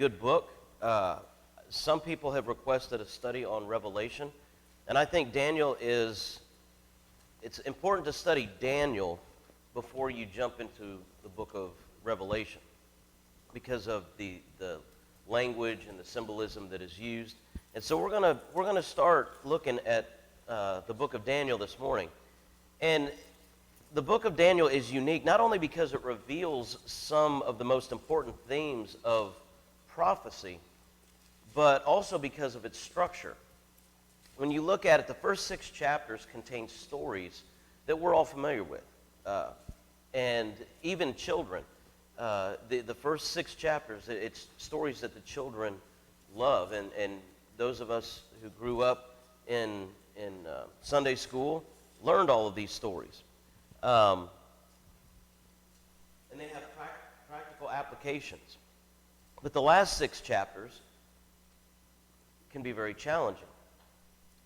good book. Some people have requested a study on Revelation, and I think it's important to study Daniel before you jump into the book of Revelation because of the language and the symbolism that is used. And so we're gonna start looking at the book of Daniel this morning. And the book of Daniel is unique not only because it reveals some of the most important themes of prophecy, but also because of its structure. When you look at it, the first 6 chapters contain stories that we're all familiar with. And even children, the first 6 chapters, it's stories that the children love. And those of us who grew up in Sunday school learned all of these stories. And they have practical applications. But the last 6 chapters can be very challenging.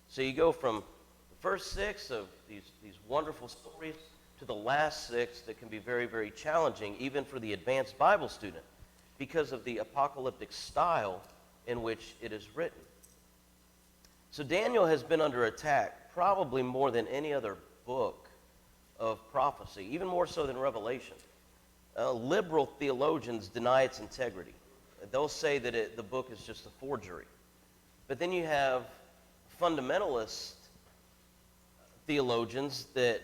So you go from the first 6 of these wonderful stories to the last 6 that can be very, very challenging, even for the advanced Bible student, because of the apocalyptic style in which it is written. So Daniel has been under attack probably more than any other book of prophecy, even more so than Revelation. Liberal theologians deny its integrity. They'll say that the book is just a forgery. But then you have fundamentalist theologians that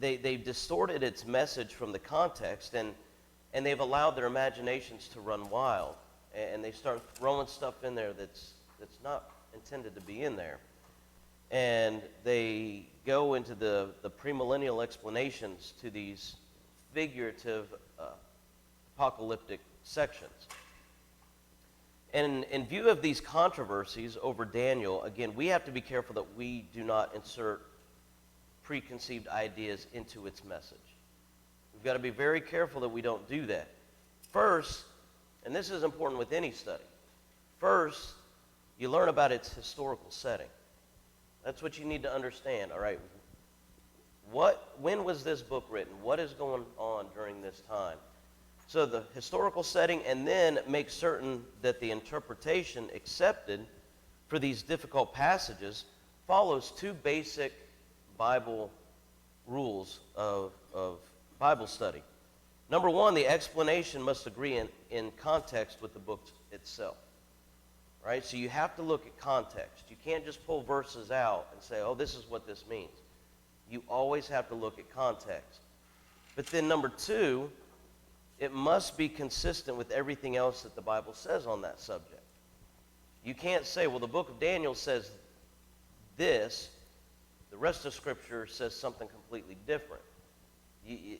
they've distorted its message from the context, and they've allowed their imaginations to run wild, and they start throwing stuff in there that's not intended to be in there. And they go into the premillennial explanations to these figurative apocalyptic sections. And in view of these controversies over Daniel, again, we have to be careful that we do not insert preconceived ideas into its message. We've got to be very careful that we don't do that. First, and this is important with any study, first, you learn about its historical setting. That's what you need to understand, all right? When was this book written? What is going on during this time? So the historical setting, and then make certain that the interpretation accepted for these difficult passages follows 2 basic Bible rules of Bible study. Number 1, the explanation must agree in context with the book itself. Right? So you have to look at context. You can't just pull verses out and say, oh, this is what this means. You always have to look at context. But then number 2, it must be consistent with everything else that the Bible says on that subject. You can't say, well, the book of Daniel says this, the rest of Scripture says something completely different. It's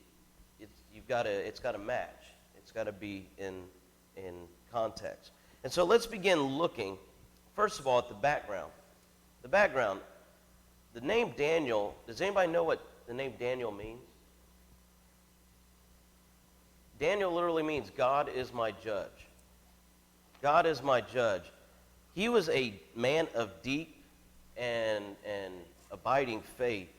got to match. It's got to be in context. And so let's begin looking, first of all, at the background. The background, the name Daniel, does anybody know what the name Daniel means? Daniel literally means God is my judge. God is my judge. He was a man of deep and abiding faith.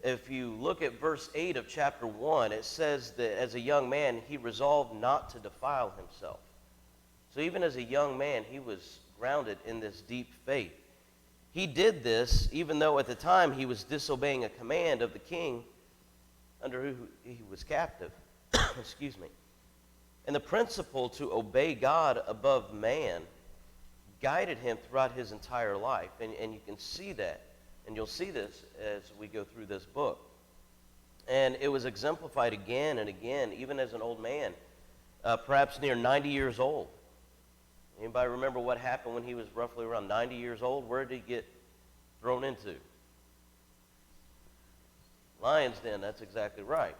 If you look at verse 8 of chapter 1, it says that as a young man, he resolved not to defile himself. So even as a young man, he was grounded in this deep faith. He did this even though at the time he was disobeying a command of the king under who he was captive. Excuse me. And the principle to obey God above man guided him throughout his entire life. And you can see that. And you'll see this as we go through this book. And it was exemplified again and again, even as an old man, perhaps near 90 years old. Anybody remember what happened when he was roughly around 90 years old? Where did he get thrown into? Lion's den, that's exactly right.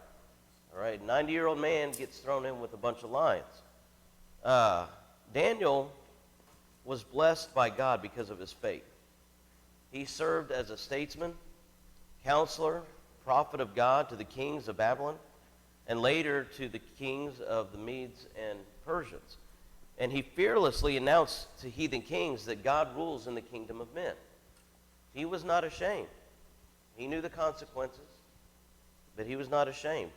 All right, 90-year-old man gets thrown in with a bunch of lions. Daniel was blessed by God because of his faith. He served as a statesman, counselor, prophet of God to the kings of Babylon, and later to the kings of the Medes and Persians. And he fearlessly announced to heathen kings that God rules in the kingdom of men. He was not ashamed. He knew the consequences, but he was not ashamed.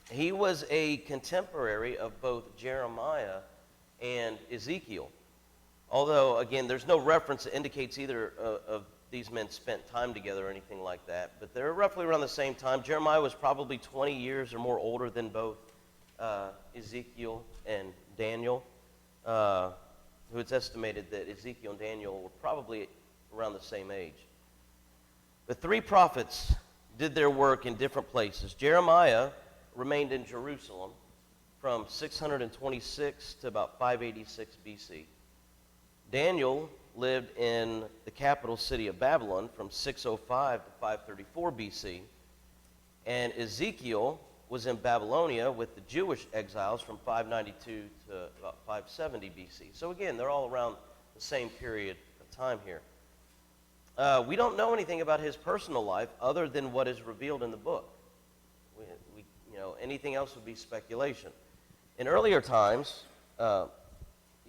He was a contemporary of both Jeremiah and Ezekiel. Although, again, there's no reference that indicates either of these men spent time together or anything like that. But they're roughly around the same time. Jeremiah was probably 20 years or more older than both Ezekiel and Daniel. Who it's estimated that Ezekiel and Daniel were probably around the same age. The three prophets did their work in different places. Jeremiah remained in Jerusalem from 626 to about 586 BC. Daniel lived in the capital city of Babylon from 605 to 534 BC. And Ezekiel was in Babylonia with the Jewish exiles from 592 to about 570 BC. So again, they're all around the same period of time here. We don't know anything about his personal life other than what is revealed in the book. Anything else would be speculation. In earlier times,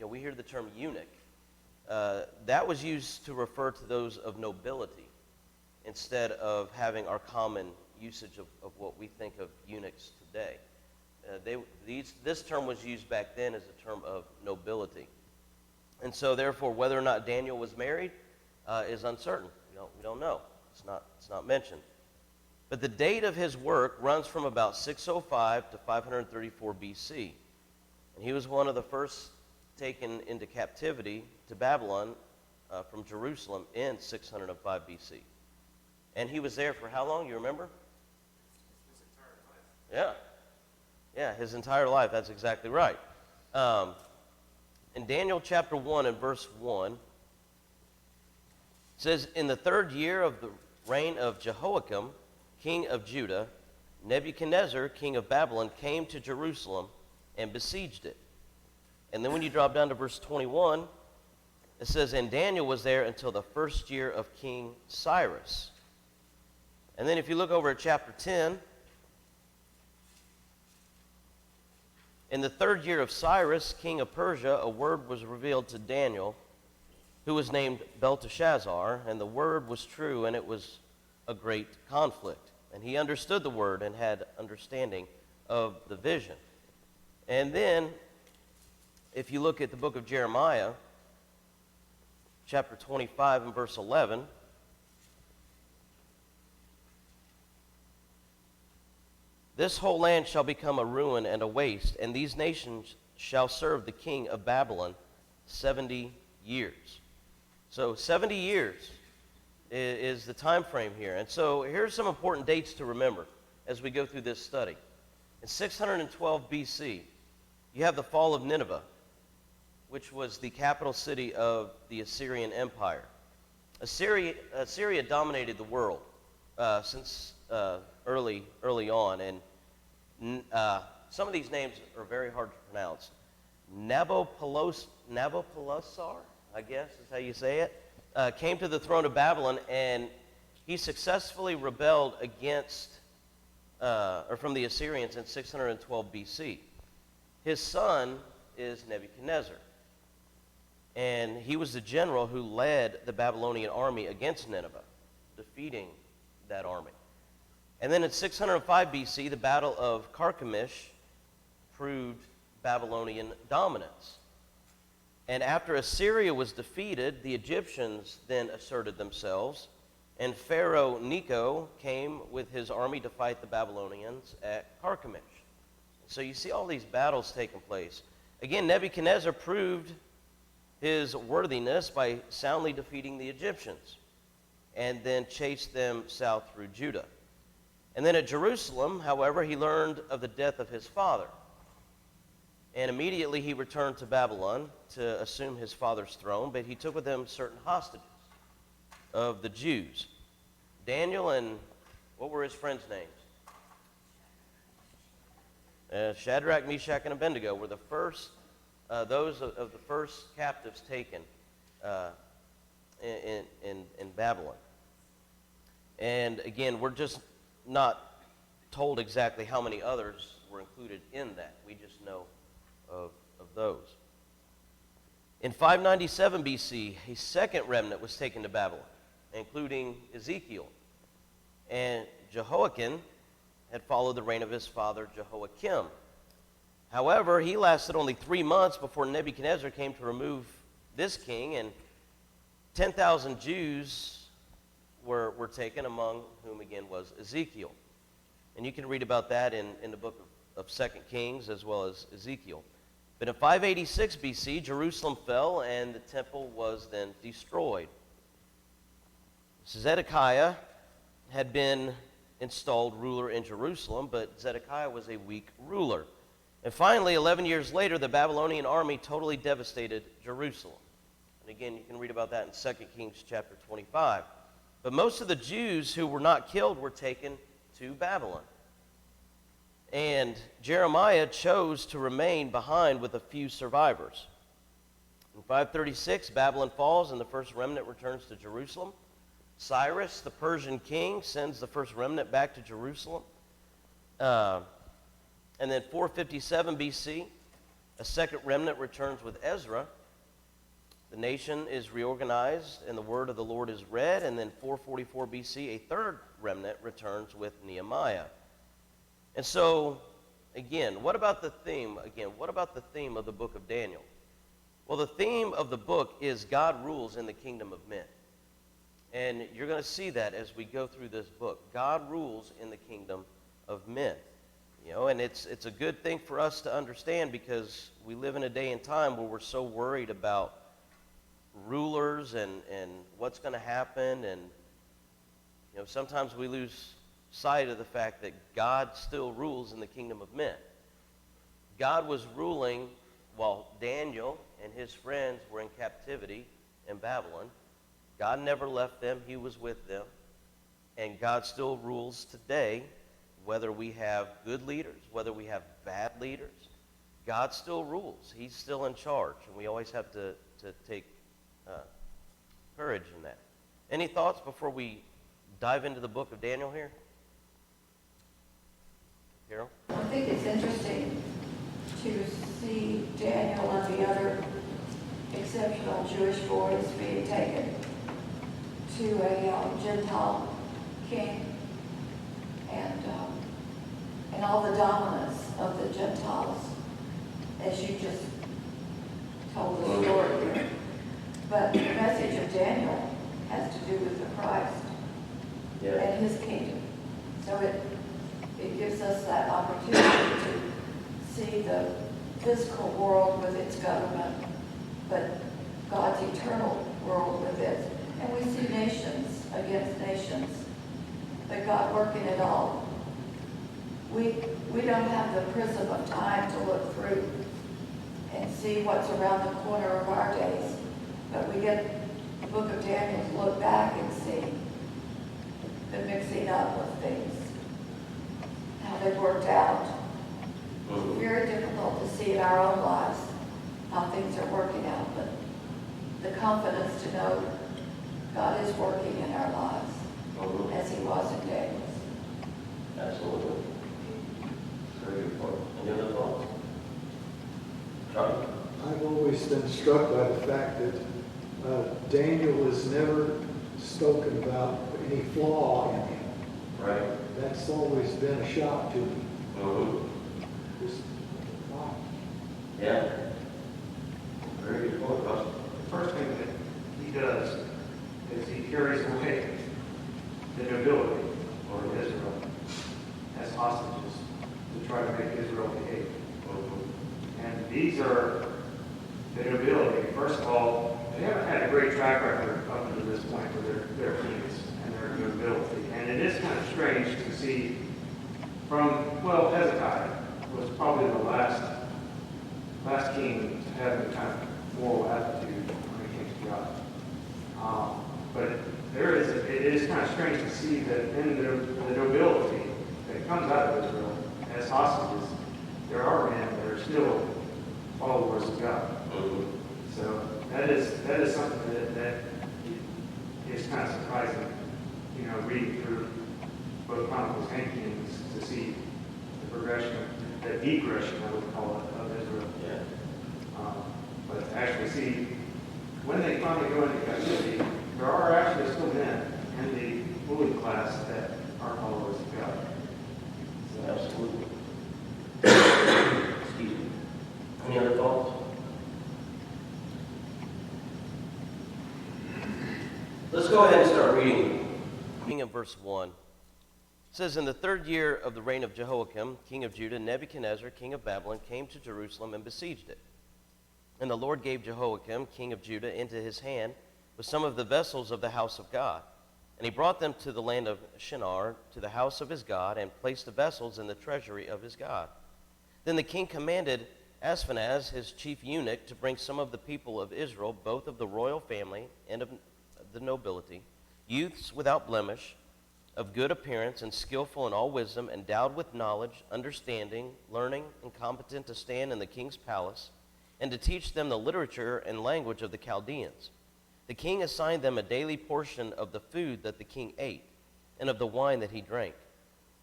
we hear the term eunuch. That was used to refer to those of nobility instead of having our common usage of what we think of eunuchs today. This term was used back then as a term of nobility. And so therefore, whether or not Daniel was married is uncertain. We don't know. It's not mentioned. But the date of his work runs from about 605 to 534 BC. And he was one of the first taken into captivity to Babylon from Jerusalem in 605 BC. And he was there for how long, you remember? Yeah, his entire life. That's exactly right. In Daniel chapter 1 and verse 1, it says, "In the third year of the reign of Jehoiakim, king of Judah, Nebuchadnezzar, king of Babylon, came to Jerusalem and besieged it." And then when you drop down to verse 21, it says, "And Daniel was there until the first year of King Cyrus." And then if you look over at chapter 10, "In the third year of Cyrus, king of Persia, a word was revealed to Daniel, who was named Belteshazzar, and the word was true, and it was a great conflict. And he understood the word and had understanding of the vision." And then, if you look at the book of Jeremiah, chapter 25 and verse 11, "This whole land shall become a ruin and a waste, and these nations shall serve the king of Babylon 70 years. So 70 years is the time frame here. And so here's some important dates to remember as we go through this study. In 612 BC, you have the fall of Nineveh, which was the capital city of the Assyrian Empire. Assyria dominated the world since early on, and some of these names are very hard to pronounce. Nabopolassar, I guess is how you say it, came to the throne of Babylon, and he successfully rebelled against, from the Assyrians in 612 BC. His son is Nebuchadnezzar, and he was the general who led the Babylonian army against Nineveh, defeating that army. And then in 605 BC, the Battle of Carchemish proved Babylonian dominance. And after Assyria was defeated, the Egyptians then asserted themselves, and Pharaoh Necho came with his army to fight the Babylonians at Carchemish. So you see all these battles taking place. Again, Nebuchadnezzar proved his worthiness by soundly defeating the Egyptians and then chased them south through Judah. And then at Jerusalem, however, he learned of the death of his father. And immediately he returned to Babylon to assume his father's throne, but he took with him certain hostages of the Jews. Daniel and, what were his friends' names? Shadrach, Meshach, and Abednego were the first, those of the first captives taken in Babylon. And again, we're just not told exactly how many others were included in that. We just know of those. In 597 BC, a second remnant was taken to Babylon, including Ezekiel. And Jehoiakim had followed the reign of his father Jehoiakim. However, he lasted only 3 months before Nebuchadnezzar came to remove this king, and 10,000 Jews were taken, among whom again was Ezekiel. And you can read about that in the book of 2 Kings as well as Ezekiel. But in 586 BC, Jerusalem fell and the temple was then destroyed. Zedekiah had been installed ruler in Jerusalem, but Zedekiah was a weak ruler. And finally, 11 years later, the Babylonian army totally devastated Jerusalem. And again, you can read about that in 2 Kings chapter 25. But most of the Jews who were not killed were taken to Babylon. And Jeremiah chose to remain behind with a few survivors. In 536, Babylon falls and the first remnant returns to Jerusalem. Cyrus, the Persian king, sends the first remnant back to Jerusalem. And then 457 BC, a second remnant returns with Ezra. The nation is reorganized and the word of the Lord is read. And then 444 BC, a third remnant returns with Nehemiah. And so, again, what about the theme? What about the theme of the book of Daniel? Well, the theme of the book is God rules in the kingdom of men. And you're going to see that as we go through this book. God rules in the kingdom of men. You know, and it's a good thing for us to understand because we live in a day and time where we're so worried about rulers and what's going to happen. And, you know, sometimes we lose sight of the fact that God still rules in the kingdom of men. God was ruling while Daniel and his friends were in captivity in Babylon. God never left them. He was with them. And God still rules today, whether we have good leaders, whether we have bad leaders. God still rules. He's still in charge. And we always have to take courage in that. Any thoughts before we dive into the book of Daniel here? Carol? I think it's interesting to see Daniel and the other exceptional Jewish boys being taken to a Gentile king and all the dominance of the Gentiles, as you just told the story here. But the message of Daniel has to do with the Christ and his kingdom. So it gives us that opportunity to see the physical world with its government, but God's eternal world with it. And we see nations against nations, but God working it all. We don't have the prism of time to look through and see what's around the corner of our days, but we get the book of Daniel to look back and see the mixing up of things, how they worked out. Very difficult to see in our own lives how things are working out, but the confidence to know God is working in our lives as he was in Daniel's. Absolutely. Very good point. Any other thoughts? Charlie? I've always been struck by the fact that Daniel is never spoken about any flaw in him. Right. That's always been a shock to me. Just, wow. Yeah. Very good point, Russ. The first thing that he does is he carries away the nobility or Israel as hostages to try to make Israel behave. And these are the nobility. First of all, they haven't had a great track record up until this point with their kings and their nobility. And it is kind of strange to see from, well, Hezekiah was probably the last king to have the kind of moral attitude when it came to God. But it is kind of strange to see that in the nobility that comes out of Israel as hostages, there are men that are still followers of God. So that is something that is kind of surprising, reading through both Chronicles and Kings to see the progression, the degression, I would call it, of Israel. Yeah. But to actually see when they finally go into captivity, there are actually still men in the ruling class that are followers of God. So, Absolutely. Excuse me. Let's go ahead and start reading. Beginning in verse 1. It says, "In the third year of the reign of Jehoiakim, king of Judah, Nebuchadnezzar, king of Babylon, came to Jerusalem and besieged it. And the Lord gave Jehoiakim, king of Judah, into his hand with some of the vessels of the house of God. And he brought them to the land of Shinar, to the house of his God, and placed the vessels in the treasury of his God. Then the king commanded Ashpenaz, his chief eunuch, to bring some of the people of Israel, both of the royal family and of the nobility, youths without blemish, of good appearance and skillful in all wisdom, endowed with knowledge, understanding, learning, and competent to stand in the king's palace, and to teach them the literature and language of the Chaldeans. The king assigned them a daily portion of the food that the king ate, and of the wine that he drank.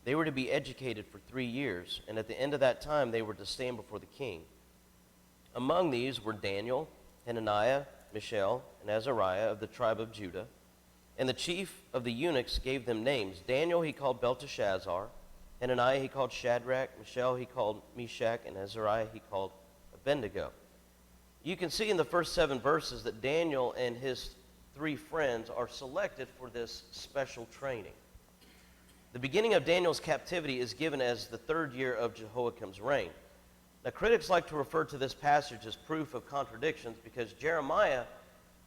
They were to be educated for 3 years, and at the end of that time they were to stand before the king. Among these were Daniel, Hananiah, Mishael, and Azariah of the tribe of Judah. And the chief of the eunuchs gave them names. Daniel he called Belteshazzar, Hananiah he called Shadrach, Mishael he called Meshach, and Azariah he called Abednego." You can see in the first 7 verses that Daniel and his 3 friends are selected for this special training. The beginning of Daniel's captivity is given as the 3rd year of Jehoiakim's reign. Now, critics like to refer to this passage as proof of contradictions because Jeremiah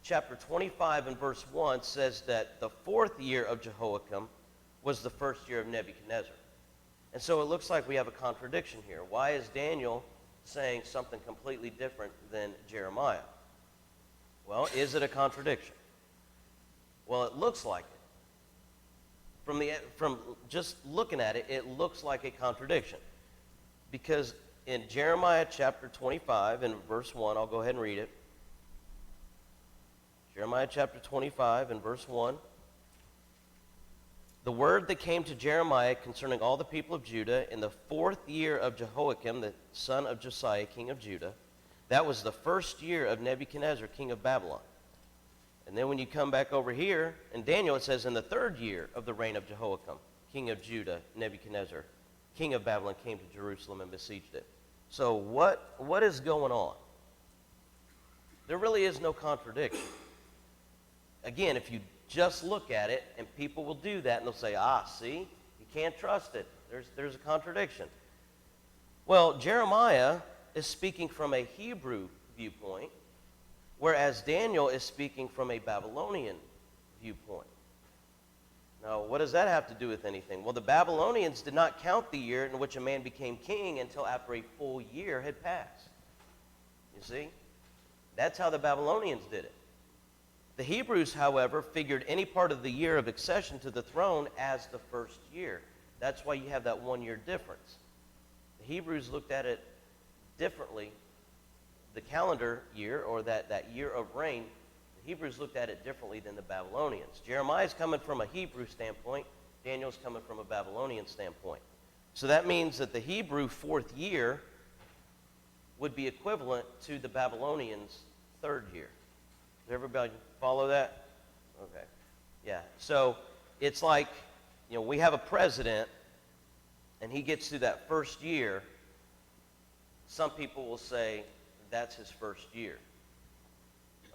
chapter 25 and verse 1 says that the 4th year of Jehoiakim was the 1st year of Nebuchadnezzar. And so it looks like we have a contradiction here. Why is Daniel saying something completely different than Jeremiah? Well, is it a contradiction? Well, it looks like it. From just looking at it, it looks like a contradiction. Because in Jeremiah chapter 25 and verse 1, I'll go ahead and read it. Jeremiah chapter 25 and verse 1. "The word that came to Jeremiah concerning all the people of Judah in the 4th year of Jehoiakim, the son of Josiah, king of Judah, that was the 1st year of Nebuchadnezzar, king of Babylon." And then when you come back over here, in Daniel it says, "In the 3rd year of the reign of Jehoiakim, king of Judah, Nebuchadnezzar, king of Babylon, came to Jerusalem and besieged it." So what is going on? There really is no contradiction. Again, if you just look at it, and people will do that, and they'll say, see, you can't trust it. There's a contradiction. Well, Jeremiah is speaking from a Hebrew viewpoint, whereas Daniel is speaking from a Babylonian viewpoint. Now, what does that have to do with anything? Well, the Babylonians did not count the year in which a man became king until after a full year had passed. You see? That's how the Babylonians did it. The Hebrews, however, figured any part of the year of accession to the throne as the 1st year. That's why you have that 1-year difference. The Hebrews looked at it differently. The calendar year, or that year of reign, the Hebrews looked at it differently than the Babylonians. Jeremiah's coming from a Hebrew standpoint. Daniel's coming from a Babylonian standpoint. So that means that the Hebrew 4th year would be equivalent to the Babylonians' 3rd year. Does everybody follow that? Okay. Yeah. So it's like, we have a president, and he gets through that 1st year. Some people will say that's his 1st year.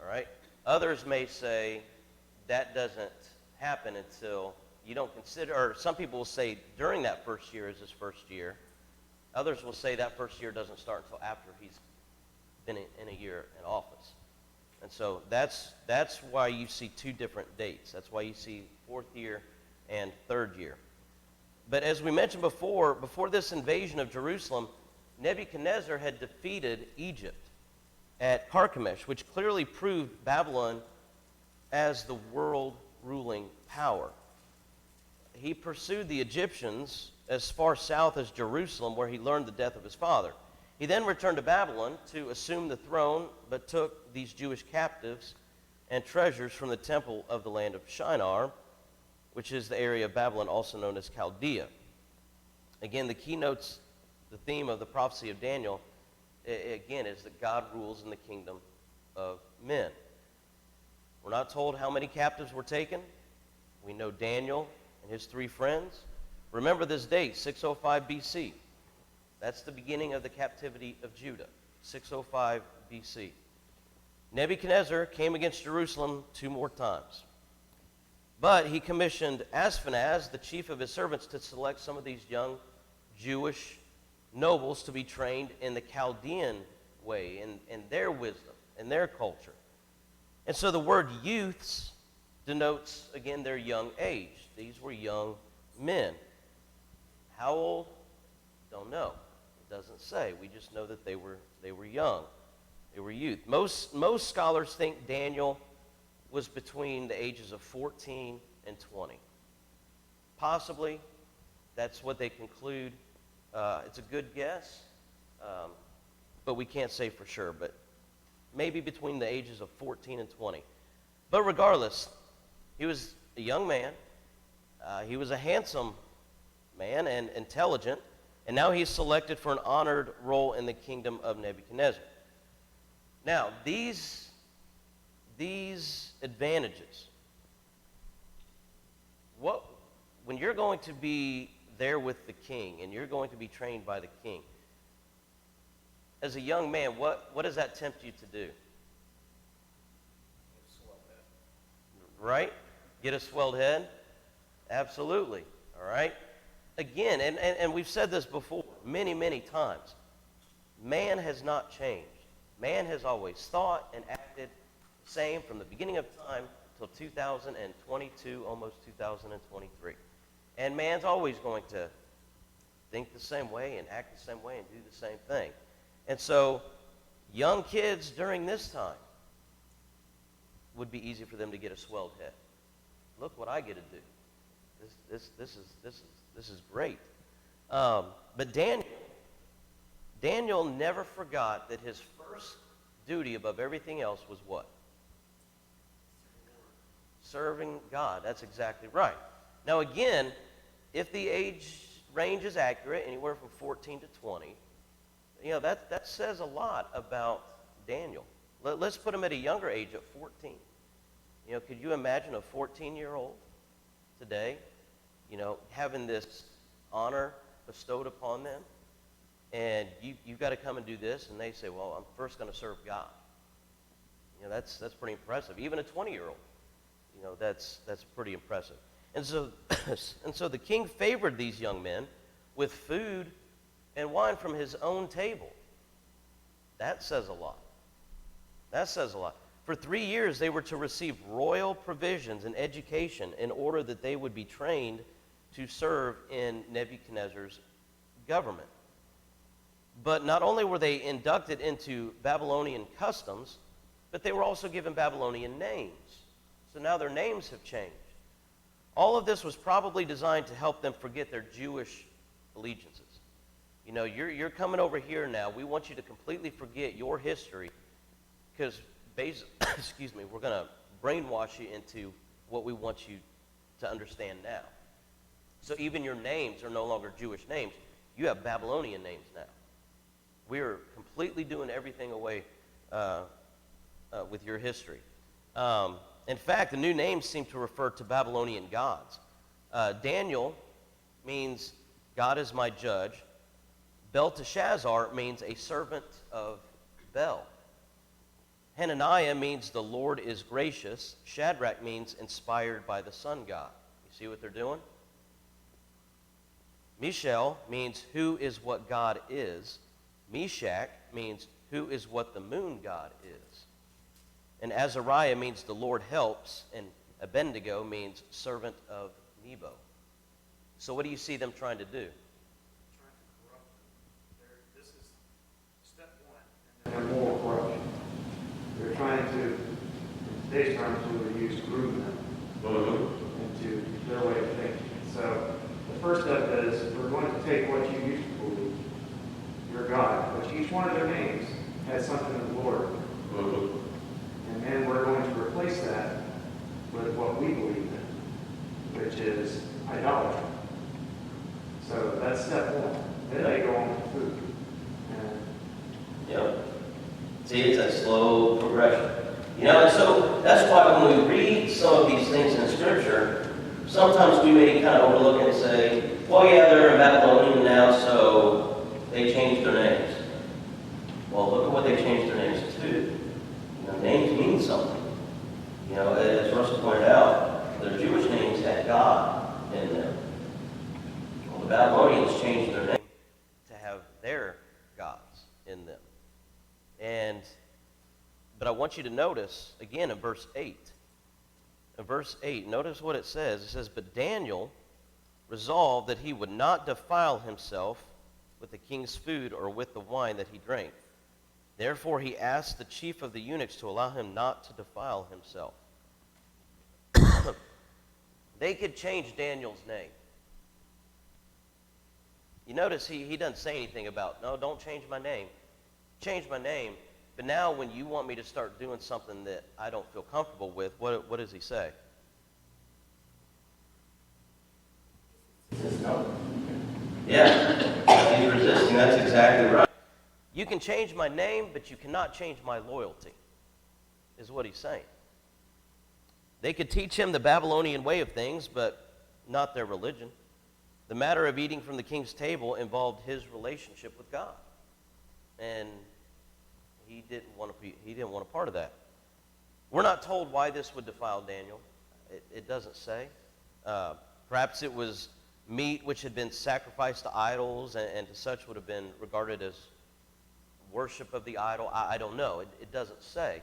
All right? Others may say that doesn't happen until you don't consider, or some people will say during that 1st year is his 1st year. Others will say that 1st year doesn't start until after he's been in a year in office. And so that's why you see 2 different dates. That's why you see 4th year and 3rd year. But as we mentioned before this invasion of Jerusalem, Nebuchadnezzar had defeated Egypt at Carchemish, which clearly proved Babylon as the world ruling power. He pursued the Egyptians as far south as Jerusalem, where he learned the death of his father. He then returned to Babylon to assume the throne, but took these Jewish captives and treasures from the temple of the land of Shinar, which is the area of Babylon also known as Chaldea. Again, the keynotes, the theme of the prophecy of Daniel, again, is that God rules in the kingdom of men. We're not told how many captives were taken. We know Daniel and his 3 friends. Remember this date, 605 BC. That's the beginning of the captivity of Judah, 605 BC. Nebuchadnezzar came against Jerusalem 2 more times. But he commissioned Ashpenaz, the chief of his servants, to select some of these young Jewish nobles to be trained in the Chaldean way, in their wisdom, in their culture. And so the word youths denotes, again, their young age. These were young men. How old? Don't know. It doesn't say. We just know that they were young. They were youth. Most scholars think Daniel was between the ages of 14 and 20. Possibly, that's what they conclude. It's a good guess, but we can't say for sure. But maybe between the ages of 14 and 20. But regardless, he was a young man. He was a handsome man and intelligent. And now he's selected for an honored role in the kingdom of Nebuchadnezzar. Now, these advantages, when you're going to be there with the king and you're going to be trained by the king, as a young man, what does that tempt you to do? Right? Get a swelled head? Absolutely. All right? Again, and we've said this before many, many times, man has not changed. Man has always thought and acted the same from the beginning of time till 2022, almost 2023. And man's always going to think the same way and act the same way and do the same thing. And so young kids during this time would be easy for them to get a swelled head. Look what I get to do. This is great. But Daniel never forgot that his first duty above everything else was what? Serving God. That's exactly right. Now again, if the age range is accurate, anywhere from 14 to 20, that says a lot about Daniel. Let's put him at a younger age at 14. Could you imagine a 14-year-old today, having this honor bestowed upon them? And you've got to come and do this, and they say, well, I'm first going to serve God. That's pretty impressive. Even a 20-year-old, that's pretty impressive. And so the king favored these young men with food and wine from his own table. That says a lot. That says a lot. For 3 years, they were to receive royal provisions and education in order that they would be trained to serve in Nebuchadnezzar's government. But not only were they inducted into Babylonian customs, but they were also given Babylonian names. So now their names have changed. All of this was probably designed to help them forget their Jewish allegiances. You're coming over here now. We want you to completely forget your history because, we're going to brainwash you into what we want you to understand now. So even your names are no longer Jewish names. You have Babylonian names now. We're completely doing everything away with your history. In fact, the new names seem to refer to Babylonian gods. Daniel means God is my judge. Belteshazzar means a servant of Bel. Hananiah means the Lord is gracious. Shadrach means inspired by the sun god. You see what they're doing? Mishael means who is what God is. Meshach means who is what the moon god is. And Azariah means the Lord helps, and Abednego means servant of Nebo. So what do you see them trying to do? Trying to corrupt them. This is step one. And their moral corruption. They're trying to, in today's terms, we would use groom them into their way of thinking. So the first step is we're going to take what you used to believe, your God, which each one of their names has something of the Lord. And then we're going to replace that with what we believe in, which is idolatry. So that's step one. Then they go on to food. Yep. See, it's a slow progression. And so that's why when we read some of these things in Scripture, sometimes we may kind of overlook it and say, well, yeah, they're in Babylonian now, so they changed their names. Well, look at what they changed their names to. Names mean something. As Russell pointed out, their Jewish names But I want you to notice, again, in verse 8. In verse 8, notice what it says. It says, "But Daniel resolved that he would not defile himself with the king's food or with the wine that he drank. Therefore he asked the chief of the eunuchs to allow him not to defile himself." They could change Daniel's name. You notice he doesn't say anything about, no, don't change my name. Change my name. But now when you want me to start doing something that I don't feel comfortable with, what does he say? Yeah, he's resisting. That's exactly right. You can change my name, but you cannot change my loyalty, is what he's saying. They could teach him the Babylonian way of things, but not their religion. The matter of eating from the king's table involved his relationship with God. And he didn't want a part of that. We're not told why this would defile Daniel. It doesn't say. Perhaps it was meat which had been sacrificed to idols and to such would have been regarded as worship of the idol. I don't know. It doesn't say.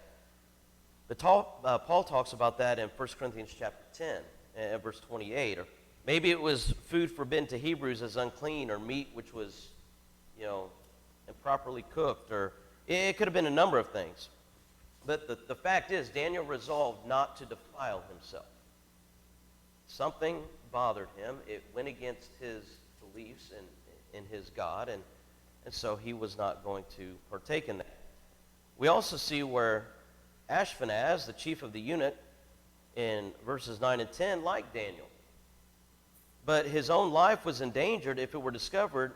But Paul talks about that in 1 Corinthians chapter 10 and verse 28. Or maybe it was food forbidden to Hebrews as unclean, or meat which was, improperly cooked, or it could have been a number of things. But the fact is, Daniel resolved not to defile himself. Something bothered him. It went against his beliefs in his God, and so he was not going to partake in that. We also see where Ashpenaz, the chief of the eunuch, in verses 9 and 10, liked Daniel. But his own life was endangered if it were discovered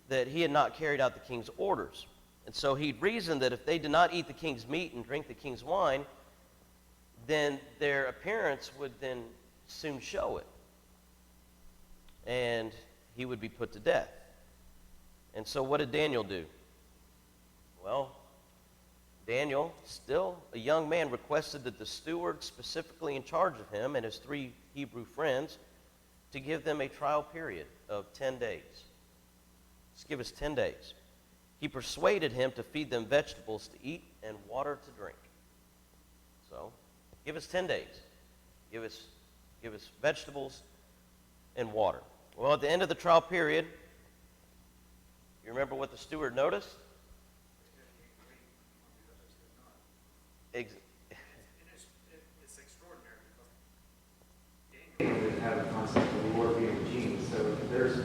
that he had not carried out the king's orders. And so he reasoned that if they did not eat the king's meat and drink the king's wine, then their appearance would then soon show it. And he would be put to death. And so what did Daniel do? Well, Daniel, still a young man, requested that the steward specifically in charge of him and his 3 Hebrew friends to give them a trial period of 10 days. Just give us 10 days. He persuaded him to feed them vegetables to eat and water to drink. So, give us 10 days. Give us vegetables and water. Well, at the end of the trial period, you remember what the steward noticed? It's extraordinary because Daniel didn't have a concept of the Lord being a genie, so there's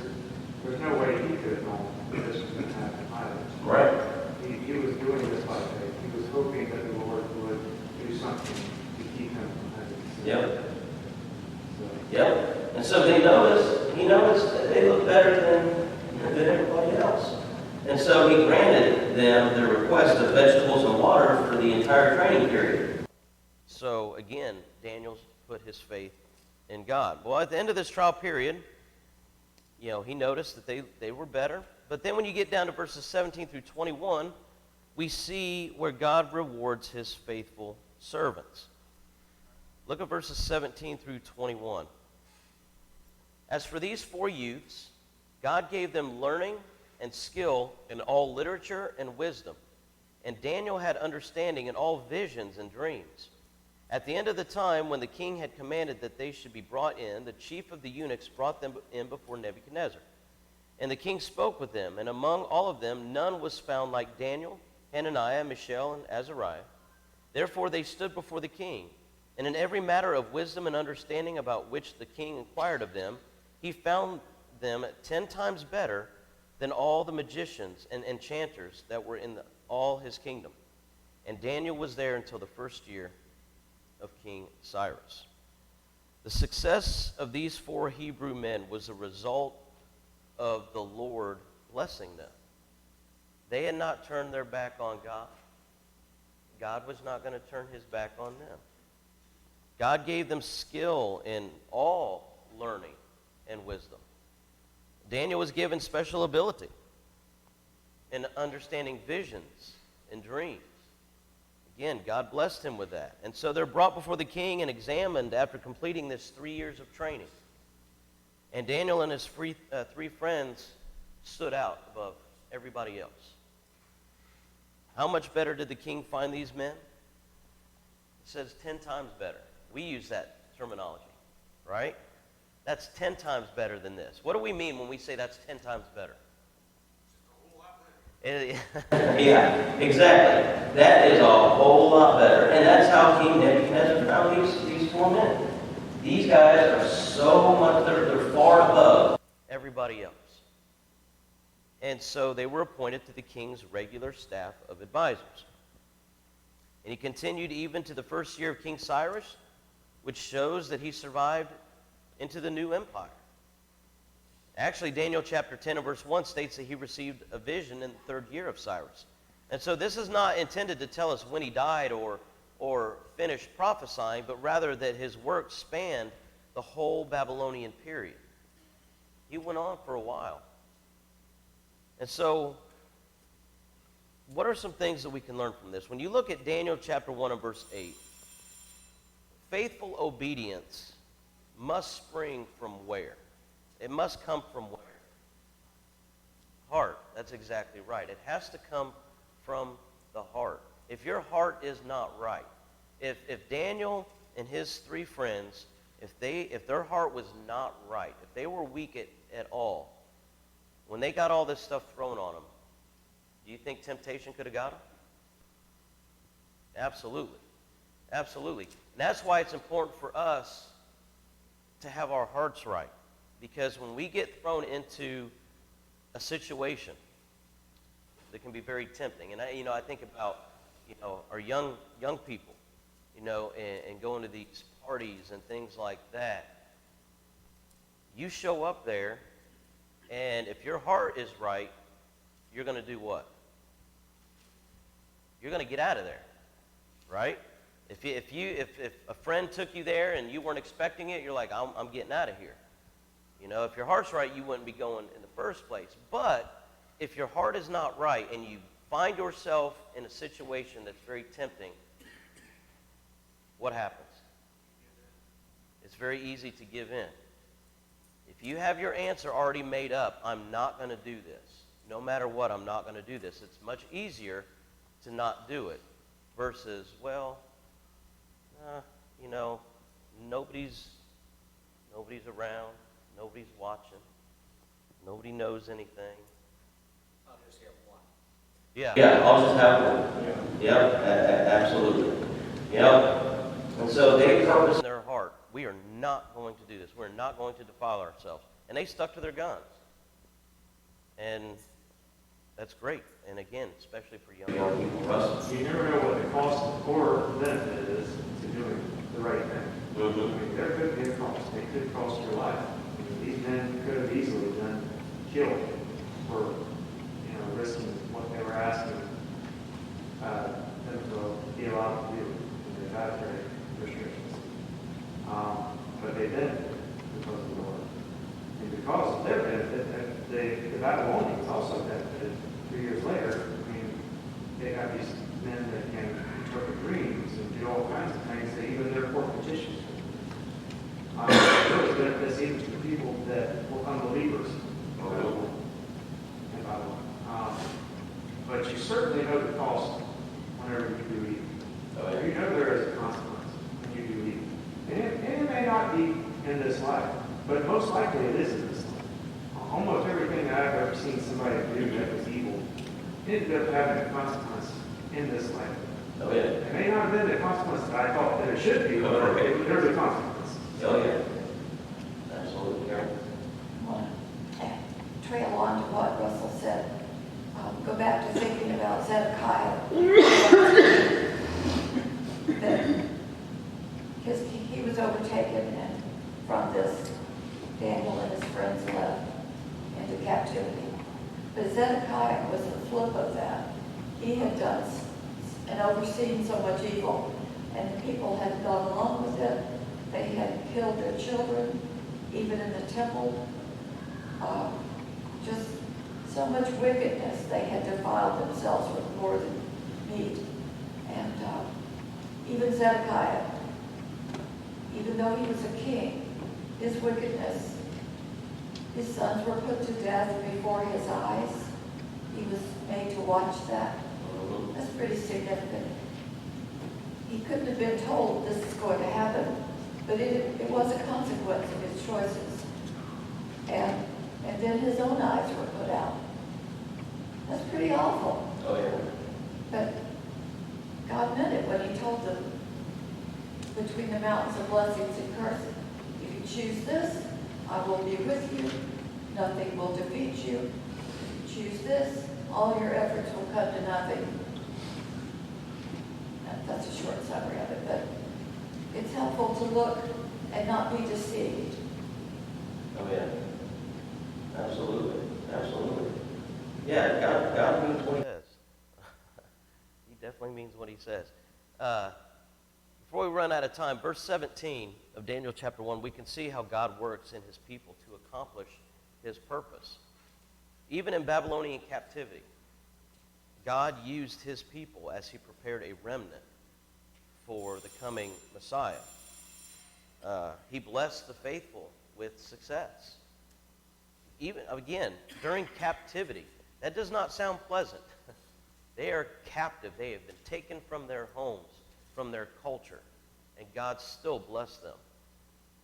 no way he could have known that this was going to happen either. Right. He was doing this by faith. He was hoping that the Lord would do something to keep him from having to sin. Yep. So, Yep. And so he noticed that they looked better than everybody else. And so he granted them their request of vegetables and water for the entire training period. So again, Daniel's put his faith in God. Well, at the end of this trial period, he noticed that they were better. But then when you get down to verses 17 through 21, we see where God rewards his faithful servants. Look at verses 17 through 21. As for these 4 youths, God gave them learning and skill in all literature and wisdom. And Daniel had understanding in all visions and dreams. At the end of the time, when the king had commanded that they should be brought in, the chief of the eunuchs brought them in before Nebuchadnezzar. And the king spoke with them, and among all of them none was found like Daniel, Hananiah, Mishael, and Azariah. Therefore they stood before the king. And in every matter of wisdom and understanding about which the king inquired of them, he found them 10 times better than all the magicians and enchanters that were in all his kingdom. And Daniel was there until the first year of King Cyrus. The success of these 4 Hebrew men was a result of the Lord blessing them. They had not turned their back on God. God was not going to turn his back on them. God gave them skill in all learning and wisdom. Daniel was given special ability in understanding visions and dreams. Again, God blessed him with that. And so they're brought before the king and examined after completing this 3 years of training. And Daniel and his 3 friends stood out above everybody else. How much better did the king find these men? It says 10 times better. We use that terminology, right? That's 10 times better than this. What do we mean when we say that's 10 times better? Yeah, exactly. That is a whole lot better. And that's how King Nebuchadnezzar found these 4 men. These guys are so much, they're far above everybody else. And so they were appointed to the king's regular staff of advisors. And he continued even to the first year of King Cyrus, which shows that he survived into the new empire. Actually, Daniel chapter 10 and verse 1 states that he received a vision in the 3rd year of Cyrus. And so this is not intended to tell us when he died or finished prophesying, but rather that his work spanned the whole Babylonian period. He went on for a while. And so, what are some things that we can learn from this? When you look at Daniel chapter 1 and verse 8, faithful obedience must spring from where? It must come from where? Heart. That's exactly right. It has to come from the heart. If your heart is not right, if Daniel and his 3 friends, if their heart was not right, if they were weak at all, when they got all this stuff thrown on them, do you think temptation could have got them? Absolutely. Absolutely. And that's why it's important for us to have our hearts right. Because when we get thrown into a situation that can be very tempting, and I think about, our young people, and going to these parties and things like that. You show up there, and if your heart is right, you're going to do what? You're going to get out of there, right? If a friend took you there and you weren't expecting it, you're like, I'm getting out of here. If your heart's right, you wouldn't be going in the first place. But if your heart is not right and you find yourself in a situation that's very tempting, what happens? It's very easy to give in. If you have your answer already made up, I'm not going to do this. No matter what, I'm not going to do this. It's much easier to not do it versus, nobody's around, nobody's watching, nobody knows anything. I'll just have one. Yeah, I'll just have one. Yep, absolutely. Yep. And so they purpose in their heart, we are not going to do this. We're not going to defile ourselves. And they stuck to their guns. And that's great. And again, especially for young people. Russell. You never know what the cost or benefit is to doing the right thing. Mm-hmm. I mean, there could be a cost. It could cost your life. These men could have easily been killed for, risking what they were asking them to be allowed to do in their dietary restrictions. But they didn't because of the Lord. And because of their benefit, the Babylonians also benefited 3 years later. I mean, they got these men that can interpret dreams and do all kinds of things that even their court petitions. There was benefits even to the people that were unbelievers in Babylon. But you certainly know the cost whenever you do evil. Oh, yeah. You know there is a consequence when you do evil. And it may not be in this life, but most likely it is in this life. Almost everything that I've ever seen somebody do that was evil ended up having a consequence in this life. Oh, yeah. It may not have been the consequence that I thought that it should be, but there's a consequence. Oh, yeah. Absolutely, Karen. I want to trail on to what Russell said. Go back to thinking about Zedekiah. Because he was overtaken, and from this, Daniel and his friends left into captivity. But Zedekiah was the flip of that. He had done and overseen so much evil, and the people had gone along with it. They had killed their children, even in the temple. Just so much wickedness. They had defiled themselves with more than meat. And even Zedekiah, even though he was a king, his wickedness, his sons were put to death before his eyes. He was made to watch that. That's pretty significant. He couldn't have been told this is going to happen, but it was a consequence of his choices. And then his own eyes were put out. That's pretty awful. Oh, yeah. But God meant it when he told them between the mountains of blessings and cursing. If you choose this, I will be with you. Nothing will defeat you. If you choose this, all your efforts will come to nothing. That's a short summary of it, but it's helpful to look and not be deceived. Oh, yeah. Absolutely. Absolutely. Yeah, God means what he says. He definitely means what he says. Before we run out of time, verse 17 of Daniel chapter 1, we can see how God works in his people to accomplish his purpose. Even in Babylonian captivity, God used his people as he prepared a remnant for the coming Messiah. He blessed the faithful with success. Even, again, during captivity, that does not sound pleasant. They are captive. They have been taken from their homes, from their culture, and God still blessed them.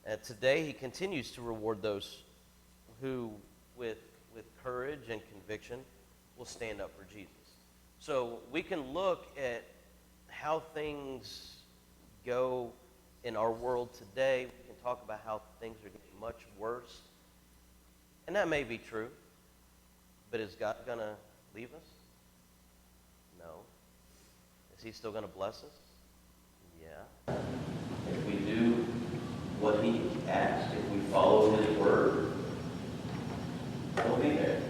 And today he continues to reward those who, with courage and conviction, will stand up for Jesus. So we can look at how things go in our world today. We can talk about how things are getting much worse. And that may be true. But is God going to leave us? No. Is he still going to bless us? Yeah. If we do what he asks, if we follow his word, he'll be there.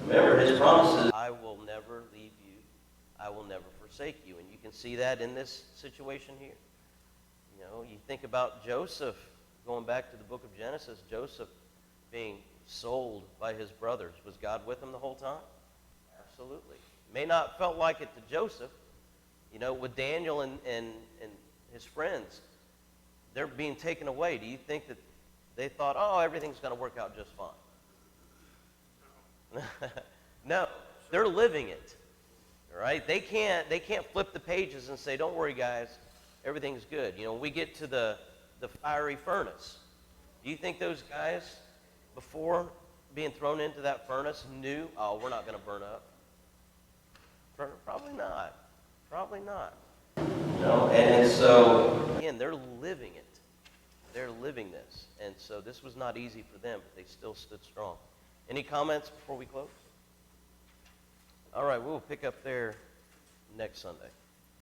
Remember his promises. I will never leave you. I will never forsake you. And you can see that in this situation here. You know, you think about Joseph, going back to the book of Genesis, Joseph being sold by his brothers. Was God with him the whole time? Absolutely. May not felt like it to Joseph. You know, with Daniel and his friends, they're being taken away. Do you think that they thought, oh, everything's going to work out just fine? No, they're living it. All right? They can't flip the pages and say, don't worry, guys, everything's good. You know, when we get to the fiery furnace, do you think those guys, before being thrown into that furnace, knew, oh, we're not going to burn up? Probably not. Probably not. No, and so, again, they're living it. They're living this. And so this was not easy for them, but they still stood strong. Any comments before we close? All right, we'll pick up there next Sunday.